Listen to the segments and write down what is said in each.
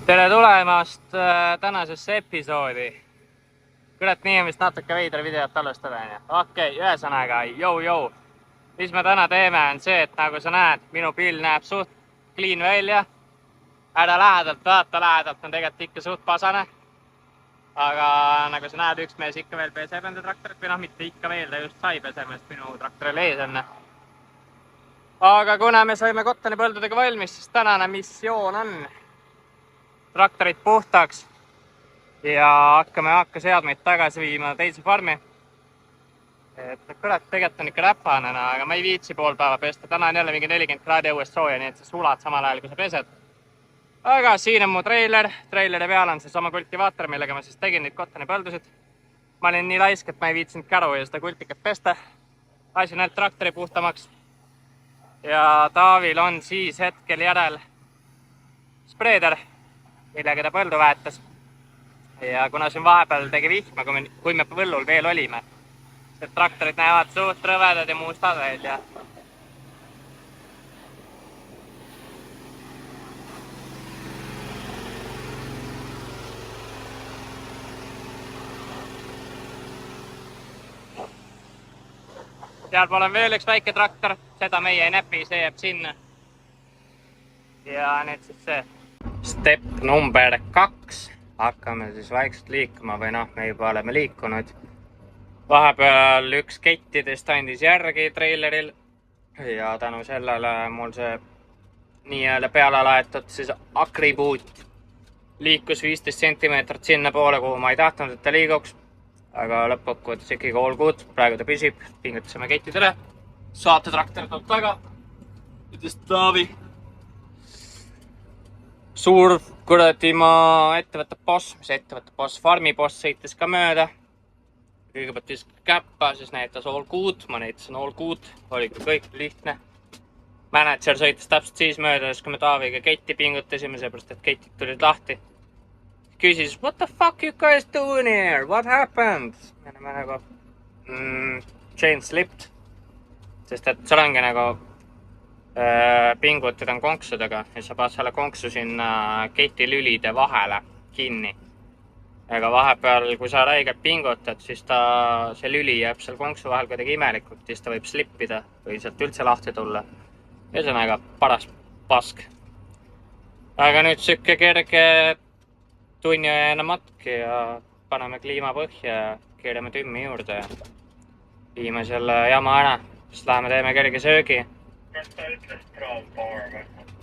Tere tulemast tänasesse episoodi. Kurat, nii on vist natuke veidra videot alustada, onju. Okei, ühesõnaga, jõu. Mis me täna teeme on see, et nagu sa näed, minu pill näeb suht clean välja. Ära lähedalt vaata, lähedalt on tegelikult ikka suht pasane. Aga nagu sa näed, üks mees ikka veel peseb enda traktorit või noh, mitte ikka veel, ta just sai pesemast minu traktoril ees enne. Aga kuna me saime kottonipõldudega valmis, siis tänane missioon on traktorid puhtaks ja hakkame seadmeid tagasi viima teise farmi. Et kurat, tegelikult on ikka räpane, aga ma ei viitsi pool päeva pesta. Täna on jälle mingi 40 kraadi õuest sooja, nii et sa sulad samal ajal, kui sa pesed. Aga siin on mu treiler. Treileri peal on see sama kultivaator, millega ma siis tegin neid kottonipõldusid. Ma olin nii laisk, et ma ei viitsinud käru ja seda kultikat pesta. Lasin ainult traktori puhtamaks. Ja Taavil on siis hetkel järel spreeder, millega ta põldu väetas. Ja kuna siin vahepeal tegi vihma, kui me põllul veel olime, et traktorid näevad suht rõvedad ja mustad välja. Sealpool on veel üks väike traktor, seda meie ei näpi, see jääb sinna. Ja nüüd siis see step number 2. Hakkame siis vaikselt liikuma või noh, me juba oleme liikunud. Vahepeal üks kettidest andis järgi treileril ja tänu sellele mul see nii-öelda peale laetud siis akribuut liikus 15 cm sinna poole, kuhu ma ei tahtnud, et ta liiguks. Aga lõppkokkuvõttes ikkagi all good, praegu ta püsib, pingutasime ketid üle. Saate traktor tuleb taga. Ütles Taavi. Suur kuradiima ettevõtte boss, mis ettevõtte boss, farmi boss sõitis ka mööda. Kõigepealt siis käppa, siis näitas all good, ma näitasin all good, oli kõik lihtne. Manager sõitis täpselt siis mööda, kui me Taaviga ketti pingutasime, seepärast et ketid tulid lahti. Küsis, what the fuck you guys doing here? What happened? Ja me nagu chain slipped. Sest et seal ongi nagu pingutid on konksudega ja sa paad selle konksu sinna ketilülide vahele kinni. Aga vahepeal, kui sa räigelt pingutad, siis see lüli jääb seal konksu vahel kuidagi imelikult, siis ta võib slippida või sealt üldse lahti tulla. Ühesõnaga paras pask. Aga nüüd siuke kerge tunniajana matk ja paneme kliima põhja ja keerame tümmi juurde ja viime selle jama ära. Siis läheme teeme kerge söögi.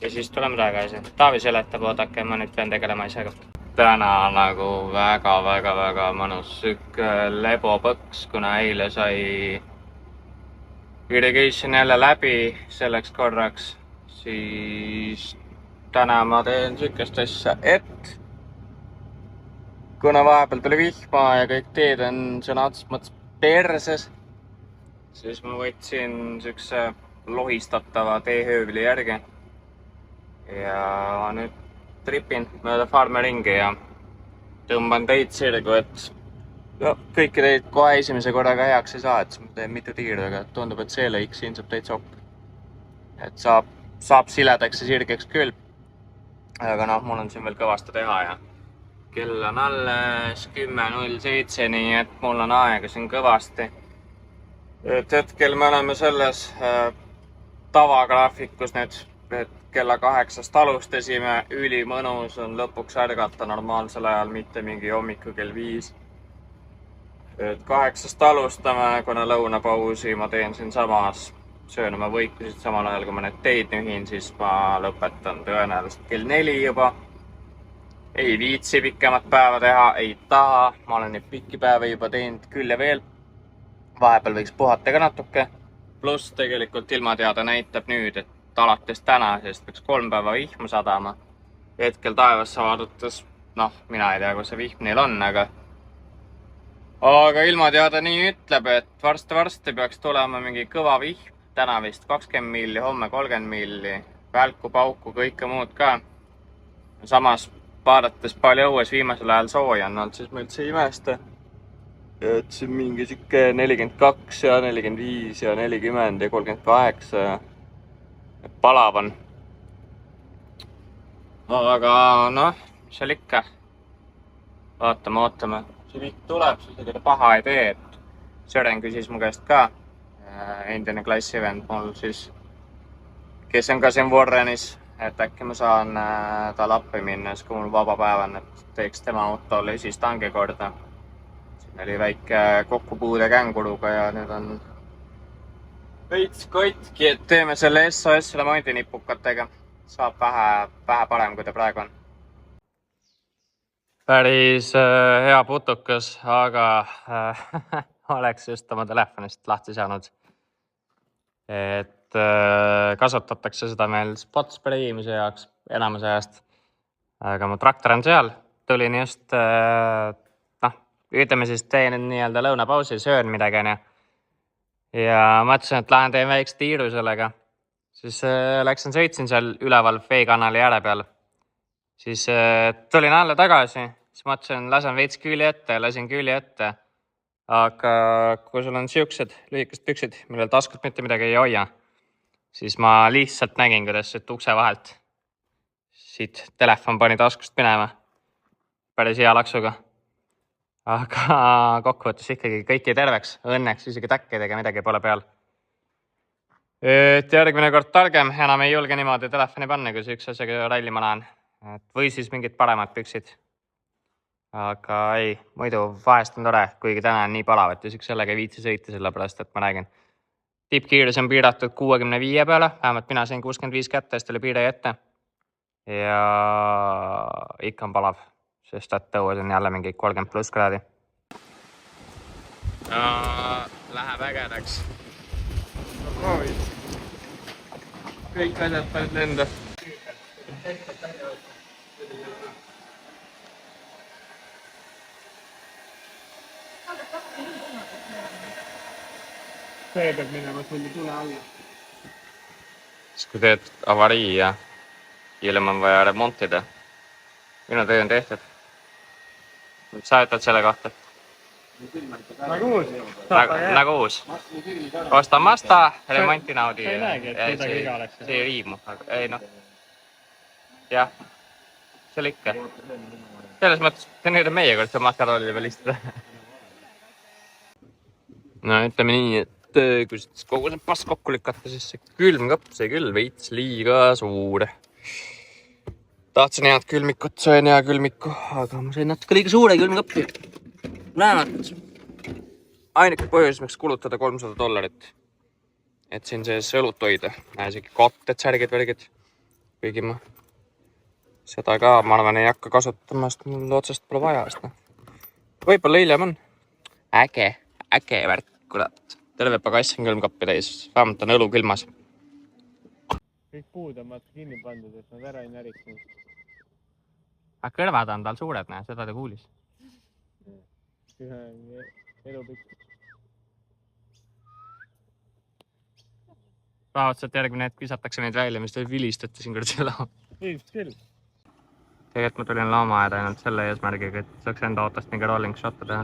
Ja siis tuleme tagasi. Taavi seletab, oodake, ma nüüd pean tegelema isega. Täna nagu väga mõnus sükke lebopõks, kuna eile sai irrigation jälle läbi selleks korraks. Siis täna ma teen sükest asja, et kuna vahepeal tuli vihma ja kõik teed on sõna otseses mõttes perses, siis ma võtsin sükse lohistatava teehöövli järgi. Ja nüüd tripin mööda farme ringi ja tõmban teid sirgu, et kõiki teid kohe esimese korraga heaks ei saa, et ma teen mitu tiiru, aga tundub, et see lõik siin saab täitsa okk. Et saab siledaks ja sirgeks küll. Aga noh, mul on siin veel kõvasti teha ja kell on alles 10.07, nii et mul on aega siin kõvasti. Et hetkel me oleme selles tavagraafikus nüüd, et kella 8-st alustasime, ülimõnus on lõpuks ärgata normaalsel ajal, mitte mingi hommiku kell 5. Et 8-st alustame, kuna lõunapausi ma teen siin samas, söön oma võikusid samal ajal, kui ma need teid nühin, siis ma lõpetan tõenäoliselt kell 4 juba. Ei viitsi pikemat päeva teha, ei taha, ma olen neid pikki päeva juba teinud küll ja veel. Vahepeal võiks puhata ka natuke. Pluss tegelikult ilmateada näitab nüüd, et alates tänasest peaks 3 päeva vihma sadama. Hetkel taevasse vaadates, noh, mina ei tea, kui see vihm neil on, aga ilmateada nii ütleb, et varsti peaks tulema mingi kõva vihm. Täna vist 20 milli, homme 30 milli, välku, pauku, kõike muud ka. Samas vaadates palju õues viimasel ajal sooja on olnud, siis ma üldse ei imesta. et siin mingi sihuke 42 ja 45 ja 40 ja 38 ja palav on. Aga noh, mis seal ikka. Ootame. See kõik tuleb, siis ega ta paha ei tee, et Sören küsis mu käest ka, endine klassivend mul siis, kes on ka siin Warrenis, et äkki ma saan talle appi minna, siis kui mul vaba päev on, et teeks tema autole siis tangi korda. Siin oli väike kokkupuude känguruga ja nüüd on veits katki, et teeme selle SOS remondi nipukatega. Saab vähe parem, kui ta praegu on. Päris hea putukas, aga oleks just oma telefonist lahti saanud. Et kasutatakse seda meil spot spreimise jaoks enamuse ajast. Aga mu traktor on seal. Tulin just, ütleme siis teen nii-öelda lõunapausi, söön midagi. Ja mõtlesin, et lähen teen väikse tiiru sellega. Siis läksin sõitsin seal üleval Fei kanali ääre peal. Siis tulin alla tagasi, siis mõtlesin, lasen veits küüli ette, lasin küüli ette. Aga kui sul on siuksed lühikesed püksid, millel taskut mitte midagi ei hoia, siis ma lihtsalt nägin, kuidas siit ukse vahelt siit telefon pani taskust minema. Päris hea laksuga. Aga kokkuvõttes ikkagi kõik jäi terveks. Õnneks isegi täkkidega midagi pole peal. Et järgmine kord targem, enam ei julge niimoodi telefoni panna, kui see üks asjaga rallima lähen. Või siis mingid paremad püksid. Aga ei, muidu vahest on tore, kuigi täna on nii palav, et isegi sellega ei viitsi sõita, sellepärast, et ma räägin. Tippkiirus on piiratud 65 peale, vähemalt mina sain 65 kätte, sest oli piire ette. Ja ikka on palav, sest et tõues on jälle mingi 30+ kraadi. Läheb ägedaks. Kõik asjad paned lenda. See peab minema sul tule alla. Siis kui teed avarii ja hiljem on vaja remontida. Minu töö on tehtud. Sa ütled selle kohta? Nagu uus. Nagu uus. Osta Mazda, remonti naudi. Sa ei näegi, et midagi iga oleks. See ei riimu. Ei noh. Jah. See oli ikka. Selles mõttes, et nüüd on meie kord see maskaroolile veel istuda. No ütleme nii, et kui kogu see pass kokku lükata, siis see külmkapp sai küll veits liiga suur. Tahtsin head külmikut, söön hea külmiku, aga ma sain natuke liiga suure külmkappi. Näevad, ainuke põhjus, miks kulutada $300, et siin sees õlut hoida. Isegi katted, särgid, värgid. Kuigi ma seda ka, ma arvan, ei hakka kasutama, sest mul otsest pole vaja. Võib-olla hiljem on. Äge värk, kurat. Terve pagass on külmkappi täis, vähemalt on õlu külmas. Kõik puud on kinni pandud, et nad ära ei näriks. Aga kõrvad on tal suured, näe, seda ta kuulis. Elupikk. Vaatselt järgmine hetk visatakse neid välja, mis te vilistate siin kõrtsi laua. Ilmselt küll. Tegelikult ma tulin loomaaeda ainult selle eesmärgiga, et saaks enda autost mingi rolling shot'e teha.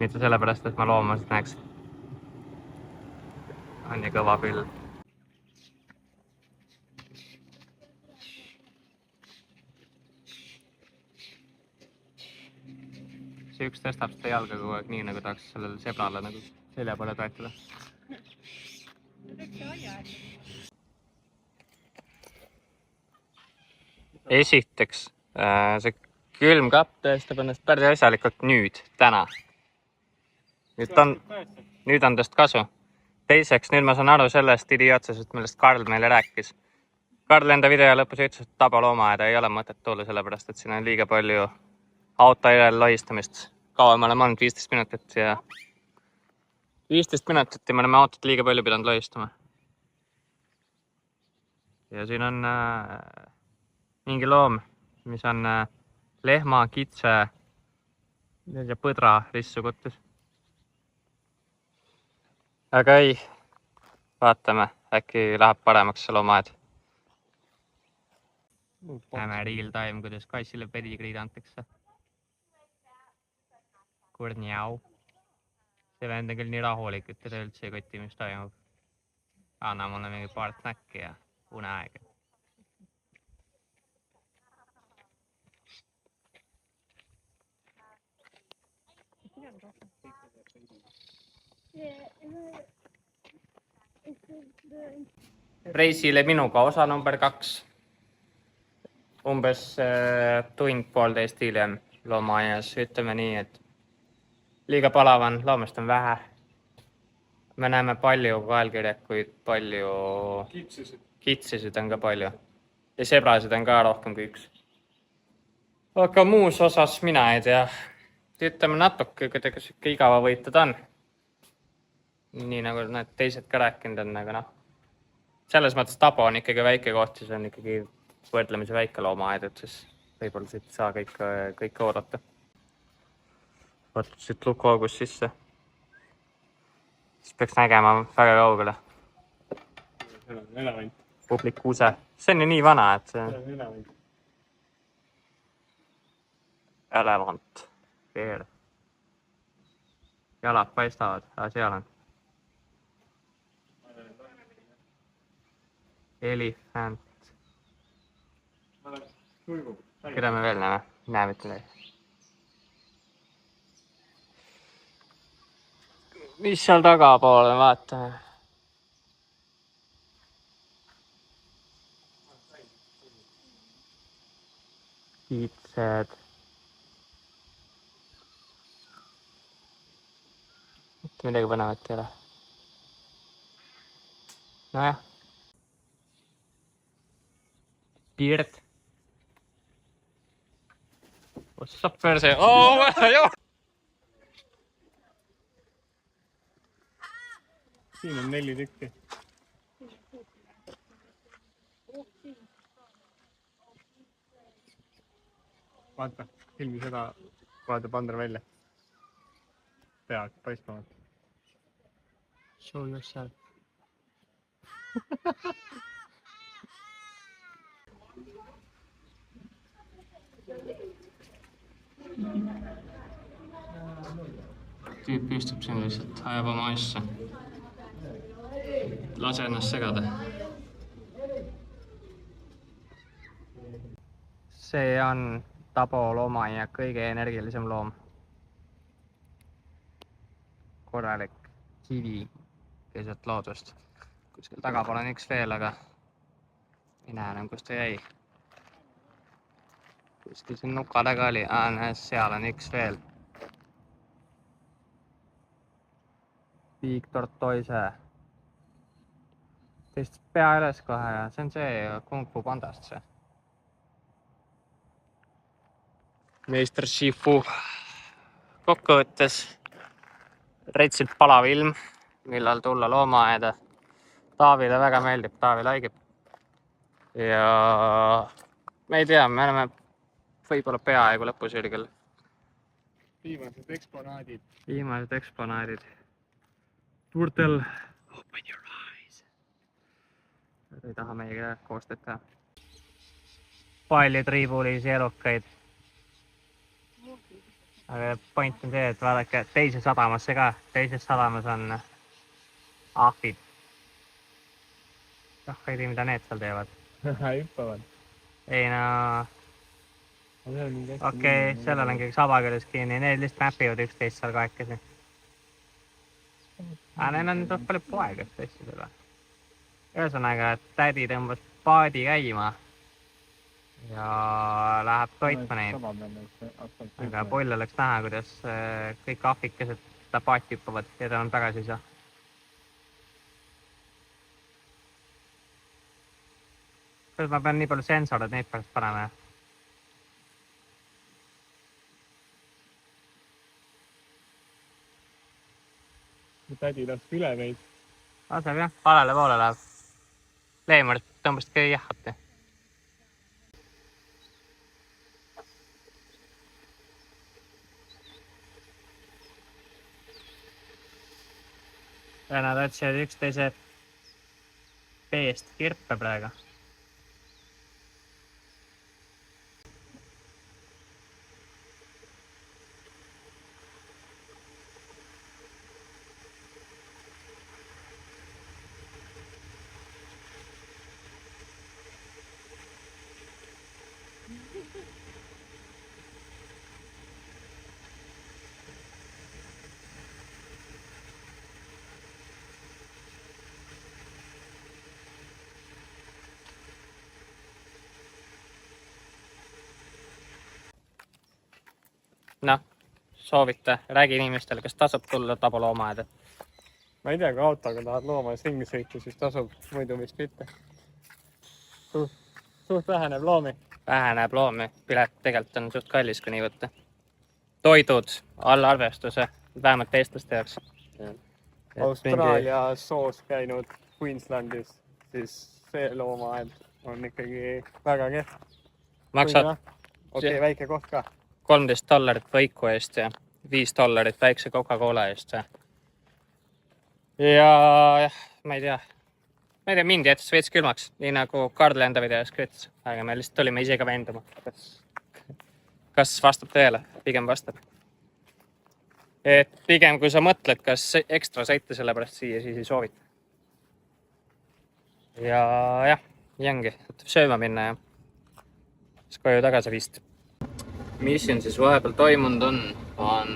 Mitte sellepärast, et ma loomasid näeks. On nii kõva pill. See üks tõstab seda jalga kogu aeg nii, nagu tahaks sellele sebrale nagu selja poole toetada. Esiteks, see külmkapp tõestab ennast päris asjalikult nüüd, täna. Nüüd on tast kasu. Teiseks, nüüd ma saan aru sellest idiootsusest, millest Karl meile rääkis. Karl enda video lõpus ütles, et Taba loomaaeda ei ole mõtet tulla, sellepärast, et siin on liiga palju auto järel lohistamist. Kaua me oleme olnud 15 minutit ja 15 minutit ja me oleme autot liiga palju pidanud lohistama. Ja siin on mingi loom, mis on lehma, kitse ja põdra rissukutus. Aga ei, vaatame, äkki läheb paremaks see loomaaed. Näeme real time, kuidas kassile pedigreed antakse. Kurnjau. see vend on küll nii rahulik, et teda üldse ei kotti, mis toimub. Anna mulle mingi paar snäkki ja uneaeg. Reisile minuga osa number 2. Umbes tund-poolteist hiljem loomaaias. Ütleme nii, et liiga palav on, loomast on vähe. Me näeme palju kaelkirjakuid, palju kitsisid on ka palju. Ja sebrasid on ka rohkem kui üks. Aga muus osas mina ei tea. Ütleme natuke kuidagi siuke igava võitud on. Nii nagu need teised ka rääkinud on, aga noh. Selles mõttes Tabo on ikkagi väike koht, siis on ikkagi võrdlemisi väike loomaaed, et siis võib-olla siit saa kõik oodata. Võtad siit lukuaugust sisse. Siis peaks nägema väga kaugele. Elevant. Publik kuuse. See on ju nii vana, et see... Elevant. Veel. Jalad paistavad. Seal on. Elefant. Keda me veel näeme? Näe mitte midagi. Mis seal tagapool on, vaatame. Kiitsed. Mitte midagi põnevat ei ole. Nojah. Piirt. What's up, perse? Oh, joo! Siin on 4 tükki. Vaata, filmi seda vaatab Ander välja. Pead paistavad. Show yourself. Tüüp istub siin lihtsalt, ajab oma asja. Lase ennast segada. See on Tabo loomaaia kõige energilisem loom. Korralik kivi keset loodust. Kuskil tagapool on üks veel, aga ei näe enam, kus ta jäi. Kuskil siin nuka taga oli, seal on üks veel. Big Tortoise. Teist pea üles kohe ja see on see Kung Fu Pandast see. Meister Shifu. Kokkuvõttes retsilt palav ilm, millal tulla loomaaeda. Taavile väga meeldib, Taavi laigib. Ja me ei tea, me oleme võib-olla peaaegu lõpusirgel. Viimased eksponaadid. Turtle, open your eyes. Ei taha meiega koostööd teha. Palju triibulisi elukaid. Aga point on see, et vaadake teise sadamasse ka. Teises sadamas on ahvid. Ei tea, mida need seal teevad. Hüppavad. Ei no... Okei, sellel on kõik saba küljes kinni. Need lihtsalt näpivad üksteist seal kahekesi. Aga neil on palju poega tõstidele. Ühesõnaga, tädi tõmbas paadi käima ja läheb toitma neid. Aga pull oleks näha, kuidas kõik ahvikesed ta paati hüppavad ja ta on tagasi ei saa. Ma pean nii palju sensorid neid pärast panema. Tädi laseb üle meid. Laseb jah, valele poole läheb. Leemart tõmbast kõige jahhati. Ja nad otsivad üksteise peest kirpe praegu. noh, soovite, räägi inimestele, kas tasub tulla Tabo loomaaeda. ma ei tea, kui autoga tahad loomas ringi sõita, siis tasub, muidu vist mitte. Suht väheneb loomi. Väheneb loomi, pilet tegelikult on suht kallis, kui nii võtta. Toidud, alla arvestuse, vähemalt eestlaste jaoks. Austraalia soos käinud Queenslandis, siis see loomaaed on ikkagi väga kehv. Maksad okei, väike koht ka. $13 võiku eest ja $5 väikse Coca-Cola eest. Ja ma ei tea, mind jättis veits külmaks, nii nagu Karl enda videos ka ütles, aga me lihtsalt olime ise ka veenduma. Kas vastab tõele? Pigem vastab. Et pigem kui sa mõtled, kas ekstra sõita sellepärast siia, siis ei soovita. Ja jah, nii ongi, sööma minna ja siis koju tagasi vist. Mis siin siis vahepeal toimunud on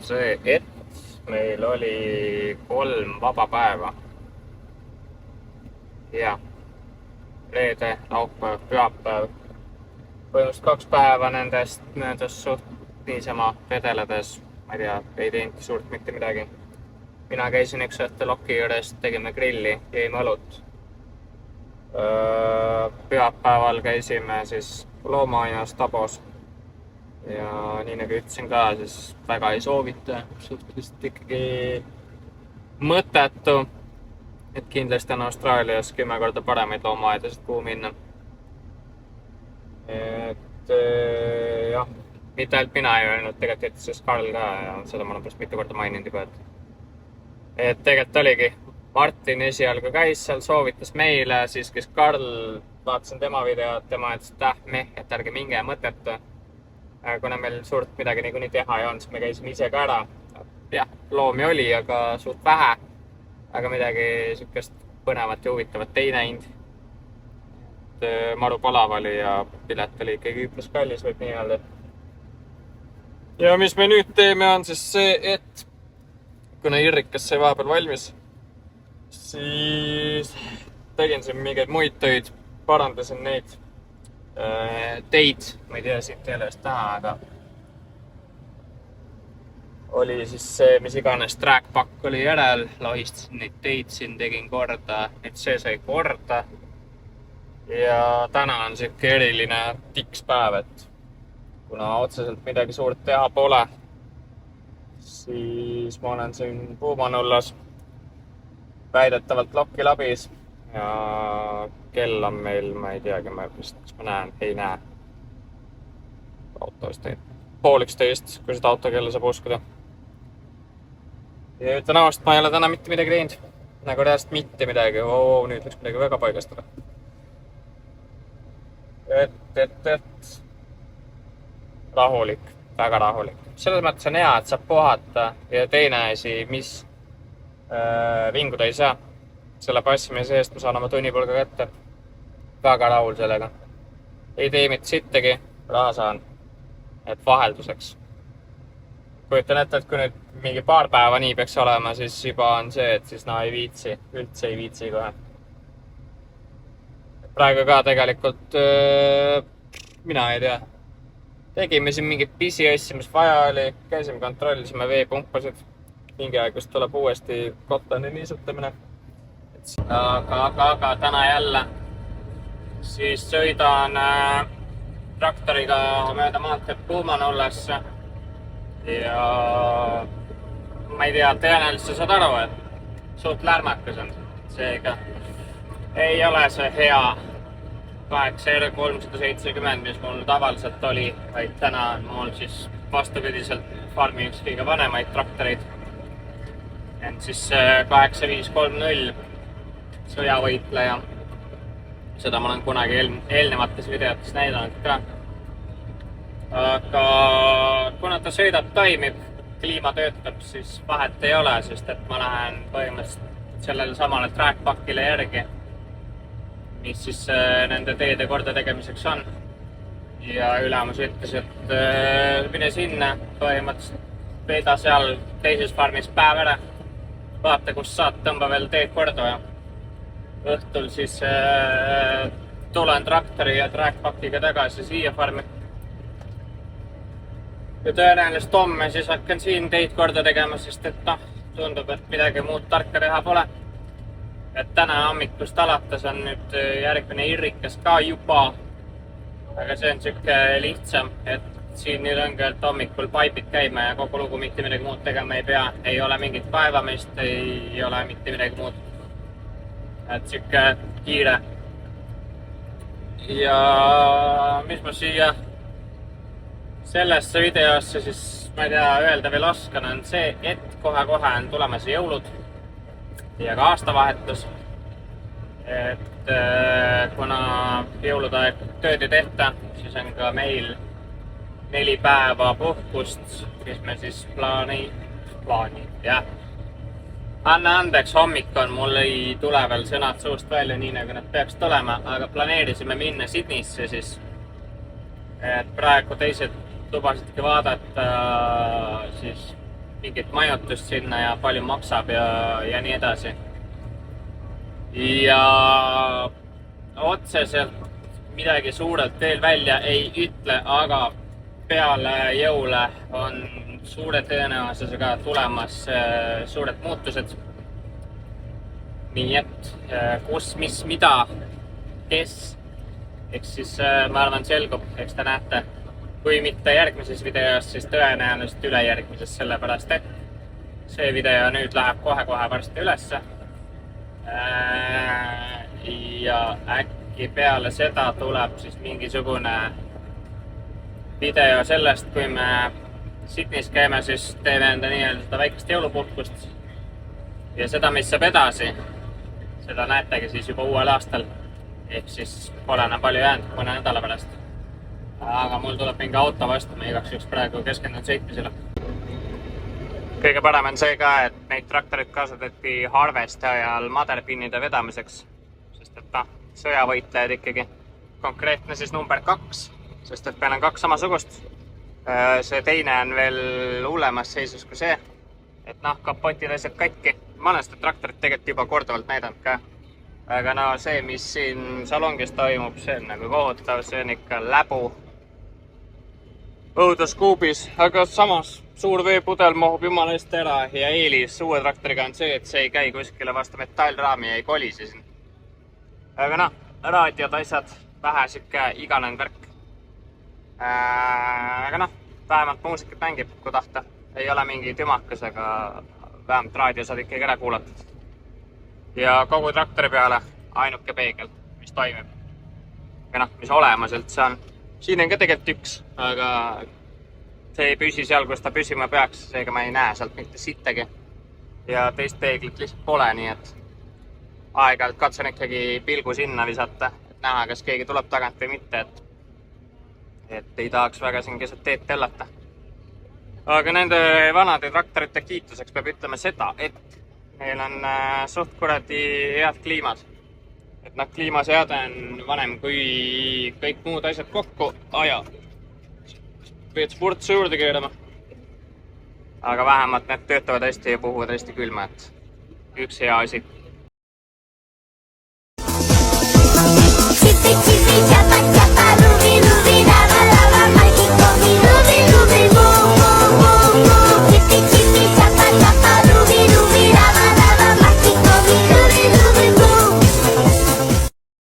see, et meil oli 3 vaba päeva. Ja reede, laupäev, pühapäev. Põhimõtteliselt 2 päeva nendest möödas suht niisama vedeledes. Ma ei tea, ei teinud suurt mitte midagi. Mina käisin üks õhtu Lokki juures, tegime grilli, jäime õlut. Pühapäeval käisime siis loomaaias Tabos. Ja nii nagu ütlesin ka, siis väga ei soovita. Suhteliselt ikkagi mõttetu. Et kindlasti on Austraalias 10 korda paremaid loomaaedasid, kuhu minna. Et jah, mitte ainult mina ei öelnud, tegelikult ütles Karl ka ja seda ma olen pärast mitu korda maininud juba. Et tegelikult oligi, Martin esialgu käis seal, soovitas meile, siis kes Karl, vaatasin tema videot, tema ütles, et ärge minge mõttetu. Kuna meil suurt midagi niikuinii teha ei olnud, siis me käisime ise ka ära. Jah, loomi oli, aga suht vähe. Aga midagi sükest põnevat ja huvitavat ei näinud. Maru palav oli ja pilet oli ikkagi üpris kallis, võib nii öelda. Ja mis me nüüd teeme on siis see, et kuna Irrikas sai vahepeal valmis, siis tegin siin mingeid muid töid, parandasin neid teid. Ma ei tea, siit ei ole just näha, aga oli siis see, mis iganes trackback oli järel, lahistasin neid teid siin, tegin korda, et see sai korda. Ja täna on siuke eriline tikspäev, et kuna otseselt midagi suurt teha pole, siis ma olen siin Puumanullas väidetavalt Lokki labis ja kell on meil, ma ei teagi, kas ma näen, ei näe autost. 11:30, kui seda autokella saab uskuda. Ja ütlen ausalt, ma ei ole täna mitte midagi teinud. Nagu reaalselt mitte midagi. Nüüd võiks midagi väga paigastada. Et rahulik, väga rahulik. Selles mõttes on hea, et saab puhata ja teine asi, mis vinguda ei saa. Selle passimise eest ma saan oma tunnipulga kätte. Väga rahul sellega. Ei tee mitte sittagi, raha saan. Et vahelduseks. Kujutan ette, et kui nüüd mingi paar päeva nii peaks olema, siis juba on see, et siis ei viitsi, üldse ei viitsi kohe. Praegu ka tegelikult, mina ei tea. Tegime siin mingit pisiassi, mis vaja oli, käisime kontrollisime veepumpasid. Mingi aeg just tuleb uuesti kottani niisutamine. Aga täna jälle siis sõidan traktoriga mööda maanteed Puumanullasse ja ma ei tea, tõenäoliselt sa saad aru, et suht lärmakas on. Seega ei ole see hea 8R370, mis mul tavaliselt oli, vaid täna on mul siis vastupidiselt farmi üks kõige vanemaid traktoreid. Et siis 8530 sõjavõitleja. Seda ma olen kunagi eelnevates videotes näidanud ka. Aga kuna ta sõidab, toimib, kliima töötab, siis vahet ei ole, sest et ma lähen põhimõtteliselt sellele samale trackbackile järgi, mis siis nende teede korda tegemiseks on. Ja ülemus ütles, et mine sinna, põhimõtteliselt veeda seal teises farmis päev ära. Vaata, kus saad, tõmba veel teed korda ja õhtul siis tulen traktori ja trackbackiga tagasi siia farmi. ja tõenäoliselt homme siis hakkan siin teid korda tegema, sest et noh, tundub, et midagi muud tarka teha pole. Et täna hommikust alates on nüüd järgmine irrikas ka juba. Aga see on siuke lihtsam, et siin nüüd ongi, et hommikul paipid käima ja kogu lugu mitte midagi muud tegema ei pea. Ei ole mingit kaevamist, ei ole mitte midagi muud. Et siuke kiire. Ja mis ma siia sellesse videosse siis, ma ei tea, öelda veel oskan, on see, et kohe-kohe on tulemas jõulud ja ka aastavahetus. Et kuna jõulude aeg tööd ei tehta, siis on ka meil 4 päeva puhkust, mis me siis plaani, jah. Anna andeks, hommik on, mul ei tule veel sõnad suust välja nii, nagu nad peaks tulema, aga planeerisime minna Sydneysse siis. Et praegu teised lubasidki vaadata siis mingit majutust sinna ja palju maksab ja nii edasi. Ja otseselt midagi suurelt veel välja ei ütle, aga peale jõule on suure tõenäosusega tulemas suured muutused. Nii et kus, mis, mida, kes, eks siis ma arvan selgub, eks te näete. Kui mitte järgmises videos, siis tõenäoliselt ülejärgmises, sellepärast et see video nüüd läheb kohe-kohe varsti ülesse. Ja äkki peale seda tuleb siis mingisugune video sellest, kui me Sydneys käime, siis teeme enda nii-öelda seda väikest jõulupuhkust. Ja seda, mis saab edasi, seda näetegi siis juba uuel aastal. Ehk siis pole enam palju jäänud mõne nädala pärast. Aga mul tuleb mingi auto vastu, ma igaks juks praegu keskendun sõitmisele. Kõige parem on see ka, et neid traktorid kasutati harvesti ajal maderpinnide vedamiseks. Sest et sõjavõitlejad ikkagi. Konkreetne siis number 2, sest et meil on 2 samasugust. See teine on veel hullemas seisus kui see, et kapotid asjad katki. Ma olen seda traktorit tegelikult juba korduvalt näidanud ka. Aga see, mis siin salongis toimub, see on nagu kohutav, see on ikka läbu õuduskuubis, aga samas suur veepudel mahub jumala eest ära ja eelis uue traktoriga on see, et see ei käi kuskile vastu metallraami ja ei kolisi siin. Aga raadiod, asjad, vähe siuke iganenud värk. Aga vähemalt muusikat mängib, kui tahta. Ei ole mingi tümakas, aga vähemalt raadio saad ikkagi ära kuulatud. Ja kogu traktori peale ainuke peegel, mis toimib. Ja mis olemas üldse on. Siin on ka tegelikult üks, aga see ei püsi seal, kus ta püsima peaks, seega ma ei näe sealt mitte sittagi. Ja teist peeglit lihtsalt pole, nii et aeg-ajalt katsun ikkagi pilgu sinna visata, et näha, kas keegi tuleb tagant või mitte, et ei tahaks väga siin keset teed tellata. Aga nende vanade traktorite kiituseks peab ütlema seda, et meil on suht kuradi head kliimad. Et kliimaseade on vanem kui kõik muud asjad kokku. Aja, veits purtsu juurde keerama. Aga vähemalt need töötavad hästi ja puhuvad hästi külma, et üks hea asi.